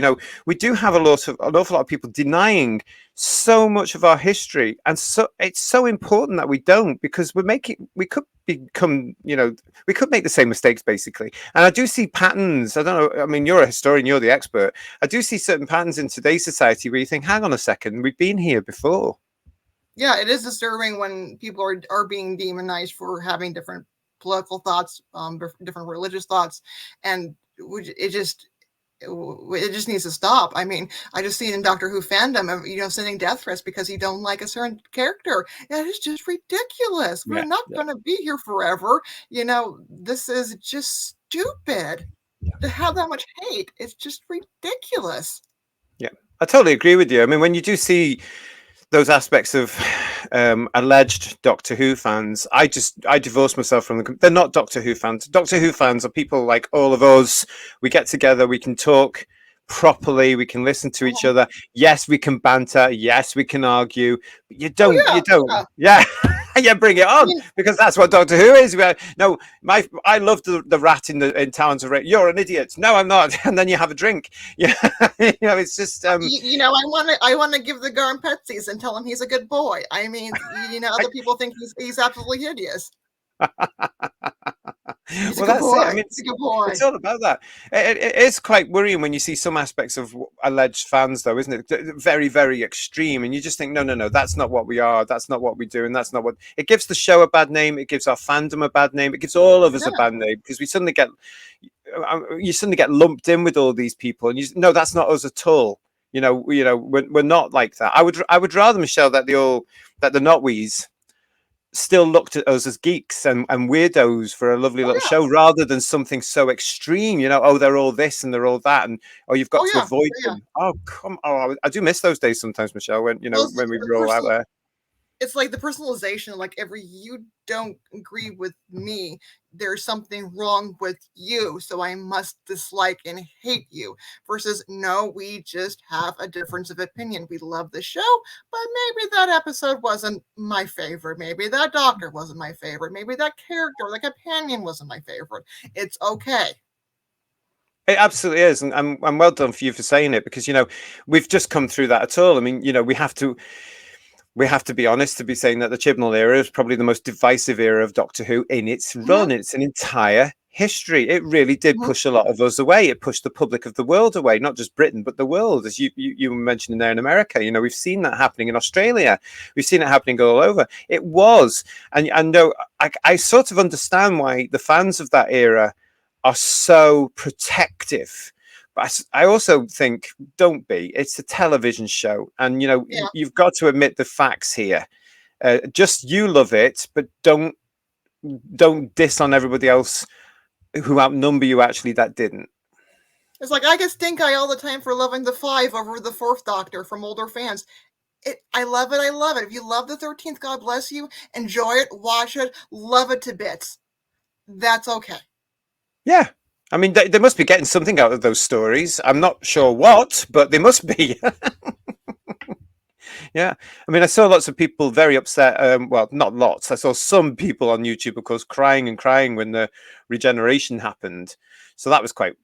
A: we do have an awful lot of people denying so much of our history, and so it's so important that we don't, because we could make the same mistakes, basically. And I do see patterns. I don't know. I mean, you're a historian, you're the expert. I do see certain patterns in today's society where you think, hang on a second, we've been here before.
B: Yeah, it is disturbing when people are being demonized for having different political thoughts, different religious thoughts, and it just needs to stop. I mean, I just seen in Doctor Who fandom of sending death threats because you don't like a certain character. That is just ridiculous. We're
A: Yeah,
B: not
A: yeah,
B: going to be here forever. This is just stupid to have that much hate. It's just ridiculous.
A: yeah. I totally agree with you. I mean, when you do see those aspects of alleged Doctor Who fans, I divorce myself from them. They're not Doctor Who fans. Doctor Who fans are people like all of us. We get together, we can talk properly, we can listen to each
B: Mhm.
A: other. Yes, we can banter. Yes, we can argue. But
B: Oh
A: you
B: yeah,
A: don't.
B: yeah.
A: Yeah. Yeah, bring it
B: I
A: on
B: mean,
A: because that's what Doctor Who is. No, I love the rat in Towns of Rain. You're an idiot. No, I'm not. And then you have a drink. Yeah, it's just
B: I want to give the Garm Petsies and tell him he's a good boy. I mean, other people think he's absolutely hideous. He's a
A: well,
B: good
A: that's it. I
B: boy.
A: mean,
B: He's a good boy.
A: it's all about that. It is quite worrying when you see some aspects of alleged fans, though, isn't it? Very, very extreme, and you just think, no, no, no, that's not what we are. That's not what we do, and that's not what. It gives the show a bad name. It gives our fandom a bad name. It gives all of us a
B: Yeah.
A: bad name because we suddenly get you suddenly get lumped in with all these people, and no, that's not us at all. We're not like that. I would rather, Michelle, that the not we's still looked at us as geeks and weirdos for a lovely
B: Oh
A: little
B: yeah.
A: show rather than something so extreme, oh, they're all this and they're all that, and oh, you've got
B: Oh
A: to
B: yeah.
A: avoid
B: Oh yeah.
A: them. Oh, come on. I do miss those days sometimes, Michelle, when
B: Well,
A: when we
B: the
A: were all out
B: personal
A: there.
B: it's like the personalization, like every you don't agree with me, there's something wrong with you, so I must dislike and hate you. Versus, no, we just have a difference of opinion. We love the show, but maybe that episode wasn't my favorite. Maybe that doctor wasn't my favorite. Maybe that character, the companion, wasn't my favorite. It's okay.
A: It absolutely is, and well done for you for saying it because we've just come through that at all. I mean, we have to be honest to be saying that the Chibnall era is probably the most divisive era of Doctor Who in its
B: Mm-hmm,
A: run. It's an entire history. It really did
B: mm-hmm.
A: push a lot of us away. It pushed the public of the world away, not just Britain, but the world, as you were mentioning there in America. We've seen that happening in Australia. We've seen it happening all over. It was, and no, I sort of understand why the fans of that era are so protective. But I also think don't be. It's a television show, and
B: Yeah.
A: you've got to admit the facts here. Just you love it, but don't diss on everybody else who outnumber you actually that didn't.
B: It's like I get stink eye all the time for loving the five over the fourth Doctor from older fans. I love it. I love it. If you love the 13th, God bless you. Enjoy it. Watch it. Love it to bits. That's okay.
A: Yeah. I mean, they must be getting something out of those stories. I'm not sure what, but they must be. Yeah. I mean, I saw lots of people very upset. Well, not lots. I saw some people on YouTube, of course, crying and crying when the regeneration happened. So that was quite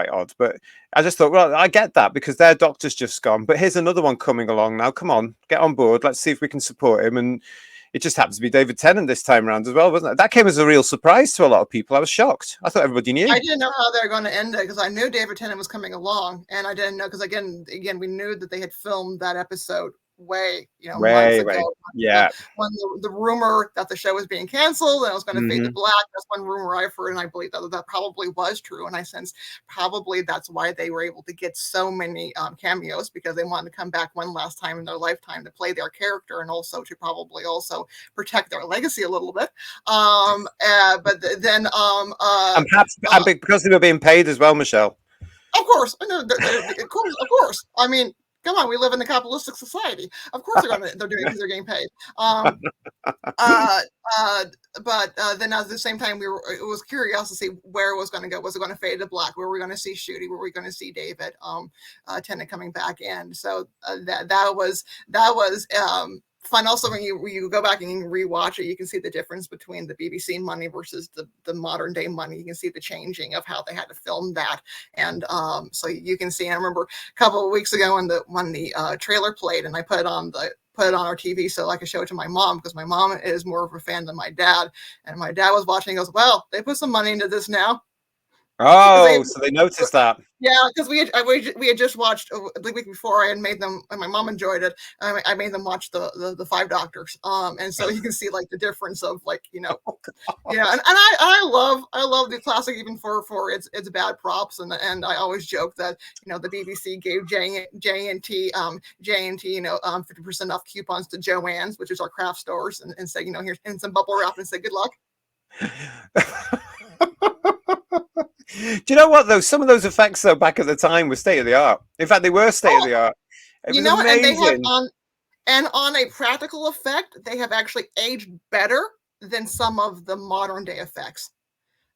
A: odd. But I just thought, well, I get that because their doctor's just gone. But here's another one coming along now. Come on, get on board. Let's see if we can support him. And it just happens to be David Tennant this time around as well, wasn't it? That came as a real surprise to a lot of people. I was shocked. I thought everybody knew.
B: I didn't know how they were going to end it because I knew David Tennant was coming along, and I didn't know because again, we knew that they had filmed that episode way, months
A: Way,
B: ago.
A: way.
B: The,
A: Yeah.
B: when the rumor that the show was being canceled and it was going to fade to
A: Hmm.
B: black, that's one rumor I've heard, and I believe that probably was true. And I sense probably that's why they were able to get so many cameos because they wanted to come back one last time in their lifetime to play their character and also to probably also protect their legacy a little bit. But then
A: And perhaps and because they were being paid as well, Michelle.
B: of course, no, of course. I mean, come on, we live in a capitalistic society. Of course, they're doing it because they're getting paid. Uh, uh, but then at the same time, it was curious to see where it was going to go. Was it going to fade to black? Where were we going to see Shooty? Were we going to see David Tennant coming back in? So that was fun. Also, when you go back and you rewatch it, you can see the difference between the BBC money versus the modern day money. You can see the changing of how they had to film that, and so you can see. I remember a couple of weeks ago when the trailer played, and I put it on our TV so I could show it to my mom because my mom is more of a fan than my dad, and my dad was watching. He goes, "Well, they put some money into this now." because
A: Oh, so they noticed that.
B: yeah, because we had just watched the week before. I had made them, and my mom enjoyed it. I made them watch the Five Doctors, and so you can see like the difference of like yeah, and I love the classic even for its bad props, and I always joke that the BBC gave J&T 50% off coupons to Joann's, which is our craft stores, and said here's in some bubble wrap and say good luck.
A: Do you know what though? Some of those effects though back at the time were state of the art. In fact, they were state of
B: Oh,
A: the art. It was
B: and they have
A: amazing.
B: on a practical effect, they have actually aged better than some of the modern day effects.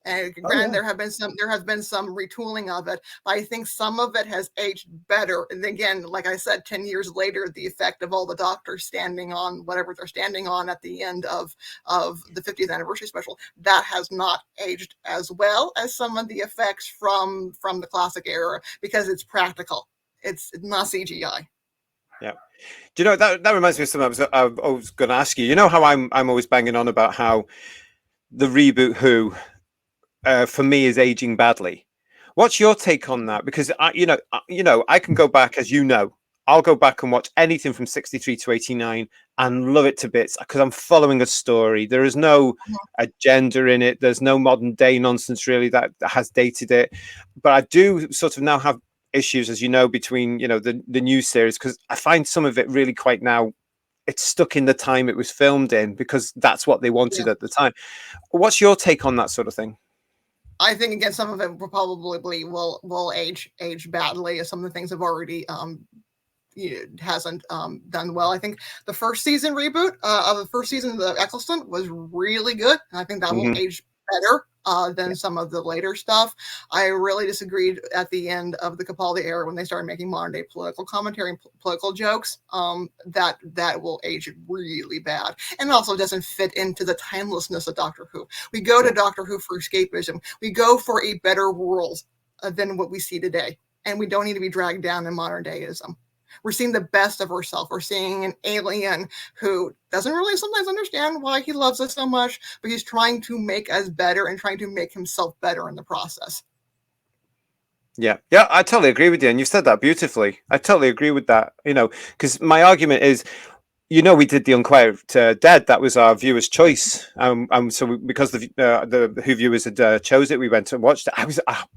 B: And
A: Oh
B: granted,
A: yeah.
B: there has been some retooling of it, but I think some of it has aged better. And again, like I said, 10 years later, the effect of all the doctors standing on whatever they're standing on at the end of the 50th anniversary special, that has not aged as well as some of the effects from the classic era because it's practical. It's not CGI.
A: Yeah. Do you know that reminds me of something I was going to ask you. You know how I'm always banging on about how the reboot Who for me is aging badly. What's your take on that? Because I can go back, as you know, I'll go back and watch anything from 63 to 89 and love it to bits because I'm following a story. There is no agenda in it. There's no modern day nonsense really that has dated it. But I do sort of now have issues, as you know, between the new series because I find some of it really quite now. It's stuck in the time it was filmed in because that's what they wanted
B: Yeah.
A: at the time. What's your take on that sort of thing?
B: I think again, some of it will probably will age badly, as some of the things have already hasn't done well. I think the first season reboot of the first season of the Eccleston was really good, and I think that will age better than some of the later stuff. I really disagreed at the end of the Capaldi era when they started making modern day political commentary and political jokes. That will age really bad, and also doesn't fit into the timelessness of Doctor Who. We go to Doctor Who for escapism. We go for a better world than what we see today, and we don't need to be dragged down in modern dayism. We're seeing the best of ourselves. We're seeing an alien who doesn't really sometimes understand why he loves us so much, but he's trying to make us better and trying to make himself better in the process.
A: Yeah, I totally agree with you, and you've said that beautifully. I totally agree with that. Because my argument is, we did the Unquiet Dead. That was our viewers' choice. So because the Who viewers had chose it, we went and watched it.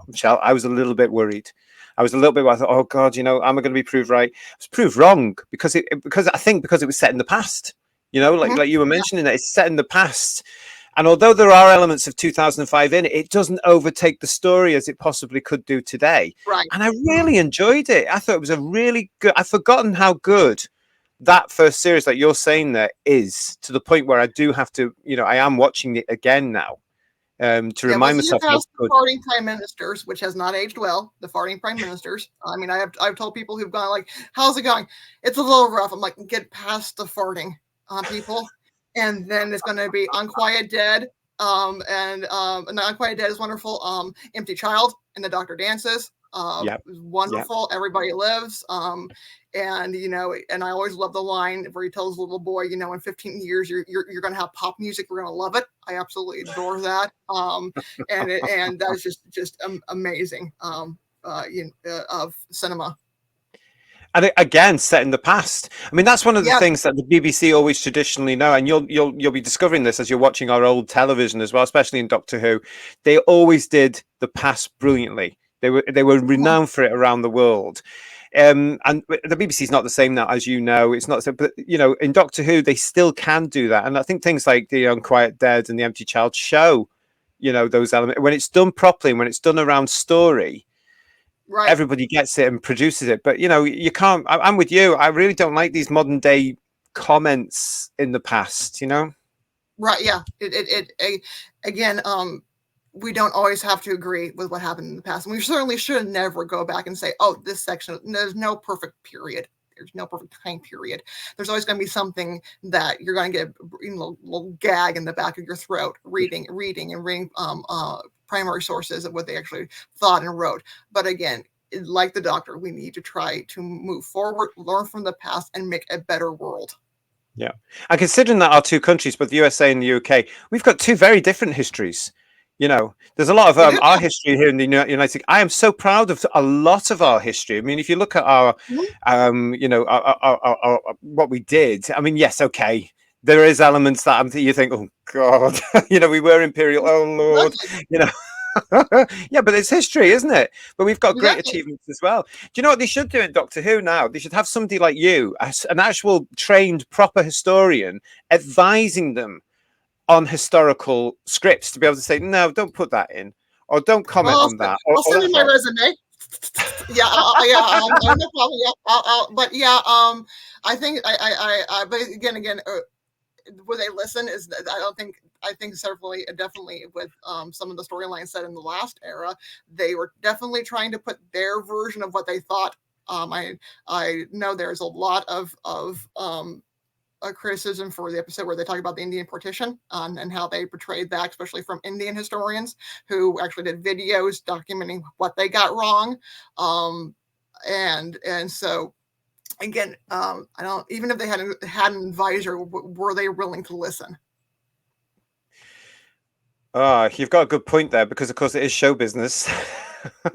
A: Michelle, I was a little bit worried. I was a little bit. I thought, oh God, am I going to be proved right? I was proved wrong because it was set in the past. Like you were mentioning that it's set in the past. And although there are elements of 2005 in it, it doesn't overtake the story as it possibly could do today.
B: Right.
A: And I really enjoyed it. I thought it was a really good. I've forgotten how good that first series that you're saying there is, to the point where I do have to, I am watching it again now to remind myself.
B: The farting prime ministers, which has not aged well. The farting prime ministers. I mean, I've told people who've gone like, "How's it going?" It's a little rough. I'm like, get past the farting, people, and then it's going to be Unquiet Dead. And the Unquiet Dead is wonderful. Empty Child and the Doctor Dances. Wonderful. Yep. Everybody Lives. And and I always love the line where he tells the little boy, in 15 years you're going to have pop music. We're going to love it. I absolutely adore that. And that's just amazing. Of cinema.
A: And again, set in the past. I mean, that's one of the things that the BBC always traditionally know, and you'll be discovering this as you're watching our old television as well, especially in Doctor Who. They always did the past brilliantly. They were renowned for it around the world. And the BBC is not the same now, as you know. It's not so, but in Doctor Who, they still can do that. And I think things like the Unquiet Dead and the Empty Child show, those elements when it's done properly, when it's done around story. Right. Everybody gets it and produces it, but you can't. I'm with you. I really don't like these modern day comments in the past.
B: Right? Yeah. Again. We don't always have to agree with what happened in the past, and we certainly should never go back and say, "Oh, this section." There's no perfect period. There's no perfect time period. There's always going to be something that you're going to get, little gag in the back of your throat, reading and reading primary sources of what they actually thought and wrote. But again, like the Doctor, we need to try to move forward, learn from the past, and make a better world.
A: Yeah, and considering that our two countries, both the USA and the UK, we've got two very different histories. You know, there's a lot of
B: We do.
A: our history here in the United States. I am so proud of a lot of our history. I mean, if you look at our,
B: Mhm.
A: you know, what we did. I mean, yes, okay, there is elements that you think, oh God, you know, we were imperial. Oh Lord,
B: Exactly.
A: you know. Yeah, but it's history, isn't it? But we've got great
B: Exactly.
A: achievements as well. Do you know what they should do in Doctor Who now? They should have somebody like you, an actual trained, proper historian, advising them on historical scripts to be able to say, no, don't put that in, or don't comment on that, or
B: I'll send you
A: that's
B: my
A: wrong.
B: resume. Yeah, yeah, no problem. Yeah, but yeah, I think but again, where they listen is I don't think I think several definitely with some of the storylines set in the last era, they were definitely trying to put their version of what they thought. I know there's a lot of a criticism for the episode where they talk about the Indian partition and how they portrayed that, especially from Indian historians who actually did videos documenting what they got wrong. And so again, I don't even if they had an advisor, were they willing to listen?
A: Ah, you've got a good point there because, of course, it is show business.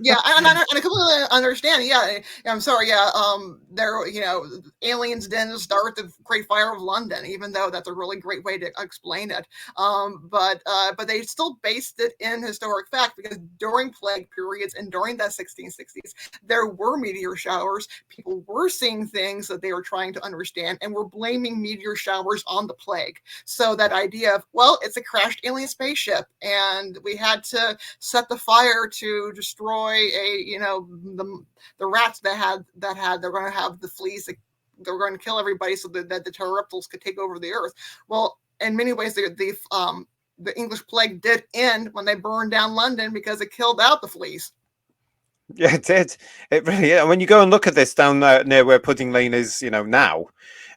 B: Yeah, and I completely understand. Yeah, I'm sorry. Yeah, there, aliens didn't start the Great Fire of London, even though that's a really great way to explain it. But they still based it in historic fact because during plague periods and during the 1660s, there were meteor showers. People were seeing things that they were trying to understand, and were blaming meteor showers on the plague. So that idea of, well, it's a crashed alien spaceship, and we had to set the fire to destroy the rats they're going to have the fleas that they're going to kill everybody so that the pterodactyls could take over the earth. Well, in many ways, the English plague did end when they burned down London because it killed out the fleas.
A: Yeah, it did. It really. And when you go and look at this down there near where Pudding Lane is, you know, now,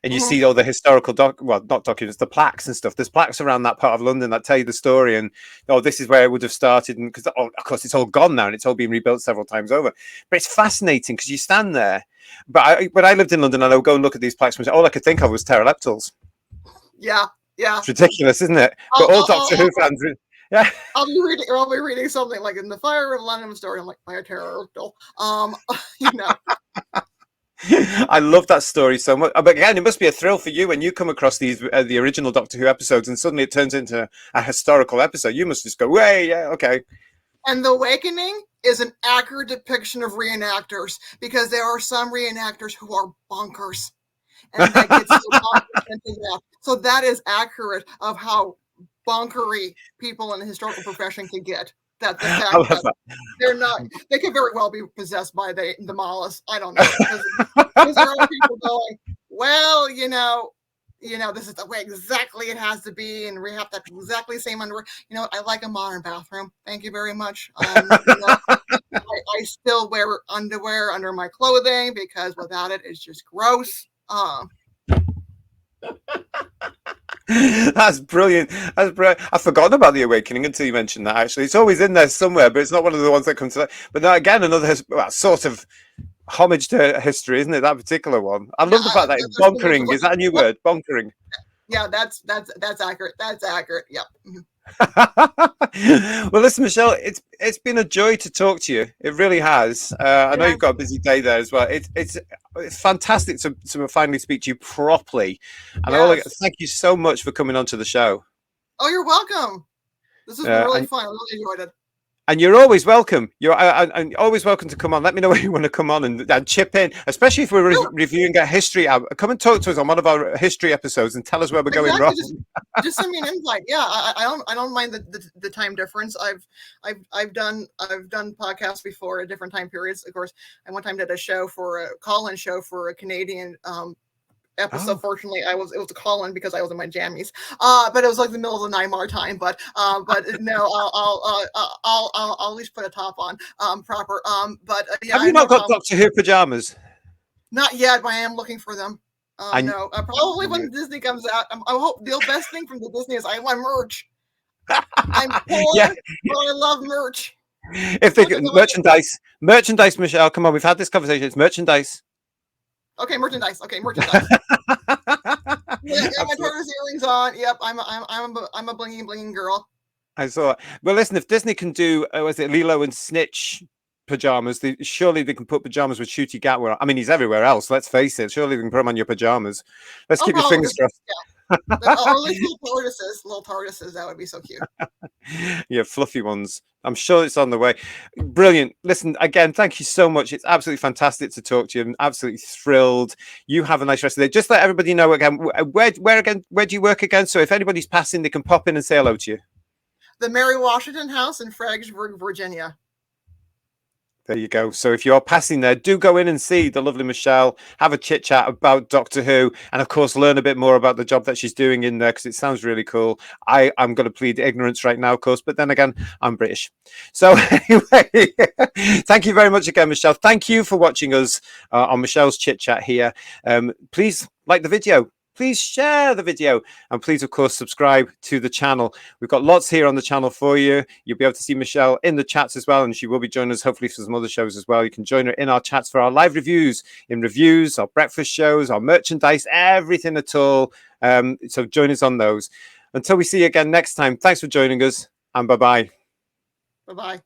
A: and you
B: Mm-hmm.
A: see all the historical not documents, the plaques and stuff. There's plaques around that part of London that tell you the story, and oh, this is where it would have started, and because of course it's all gone now and it's all been rebuilt several times over. But it's fascinating because you stand there. But when I lived in London, and I would go and look at these plaques, all I could think of was pterodactyls.
B: Yeah, yeah.
A: It's ridiculous, isn't it? But
B: I'll,
A: all
B: I'll,
A: Doctor Who
B: I'll,
A: fans, yeah.
B: I'll be reading something like in the Fire of London story. I'm like, by a pterodactyl. You know,
A: I love that story so much. But again, it must be a thrill for you when you come across these the original Doctor Who episodes, and suddenly it turns into a historical episode. You must just go, "Way, yeah, okay."
B: and The Awakening is an accurate depiction of reenactors because there are some reenactors who are bonkers, and that gets so bonkers into that. So that is accurate of how bonkery people in the historical profession can get. That the
A: I
B: fact
A: love
B: that they're not, they could very well be possessed by the Malas. I don't know because there are people going, well, this is the way exactly it has to be, and we have to have exactly the same underwear. I like a modern bathroom. Thank you very much. I still wear underwear under my clothing because without it, it's just gross.
A: That's brilliant. That's brilliant. I've forgotten about the Awakening until you mentioned that. Actually, it's always in there somewhere, but it's not one of the ones that comes to. But now again, another sort of homage to history, isn't it? That particular one. I
B: Yeah,
A: love the fact that it's
B: there's so much.
A: bonkering. Is that a new word? Bonkering.
B: Yeah, that's accurate. That's accurate. Yep.
A: Well, listen, Michelle, it's been a joy to talk to you. It really has. I know
B: Yeah,
A: you've got a busy day there as well. It's fantastic to finally speak to you properly, and
B: yes.
A: thank you so much for coming onto the show.
B: Oh, you're welcome. This has been really
A: And
B: fun. I really enjoyed it.
A: you're always welcome. You're always welcome to come on. Let me know when you want to come on and chip in, especially if we're
B: Sure.
A: reviewing a history. Come and talk to us on one of our history episodes and tell us where we're going
B: Exactly.
A: wrong.
B: Just send me an invite. Yeah, I don't mind the time difference. I've done podcasts before at different time periods. Of course, I one time did a show for a call-in show for a Canadian episode.
A: Oh,
B: Fortunately, it was a call-in because I was in my jammies. But it was like the middle of the night our time. But no, I'll at least put a top on proper. But yeah,
A: have
B: I
A: you
B: have no
A: not got
B: problem.
A: Doctor Who pajamas?
B: Not yet, but I am looking for them.
A: I
B: No, probably when Disney comes out. I hope the best thing from the Disney is I want merch. I'm poor,
A: yeah.
B: but I love merch.
A: If they
B: Look
A: get
B: at the
A: merchandise, Michelle, come on, we've had this conversation. It's merchandise.
B: okay, merchandise. Okay, merchandise. Yeah, got my
A: Absolutely.
B: tortoise earrings on. Yep, I'm a blingy girl.
A: I saw it. Well, listen, if Disney can do, was it Lilo and Snitch pajamas? Surely they can put pajamas with Shooty Gatwa on. I mean, he's everywhere else. Let's face it. Surely they can put him on your pajamas. Let's
B: Oh,
A: keep your fingers
B: probably.
A: crossed.
B: Yeah. Or little tortoises. That would be so cute.
A: Yeah, fluffy ones. I'm sure it's on the way. Brilliant. Listen, again, thank you so much. It's absolutely fantastic to talk to you. I'm absolutely thrilled. You have a nice rest of the day. Just let everybody know again, where do you work again? So if anybody's passing, they can pop in and say hello to you.
B: The Mary Washington House in Fredericksburg, Virginia.
A: There you go. So if you're passing there, do go in and see the lovely Michelle, have a chit chat about Doctor Who, and of course, learn a bit more about the job that she's doing in there because it sounds really cool. I'm going to plead ignorance right now, of course, but then again, I'm British. So anyway, thank you very much again, Michelle. Thank you for watching us on Michelle's chit chat here. Please like the video. Please share the video and please, of course, subscribe to the channel. We've got lots here on the channel for you. You'll be able to see Michelle in the chats as well, and she will be joining us hopefully for some other shows as well. You can join her in our chats for our live reviews, our breakfast shows, our merchandise, everything at all. So join us on those. Until we see you again next time, thanks for joining us, and bye-bye.
B: Bye-bye.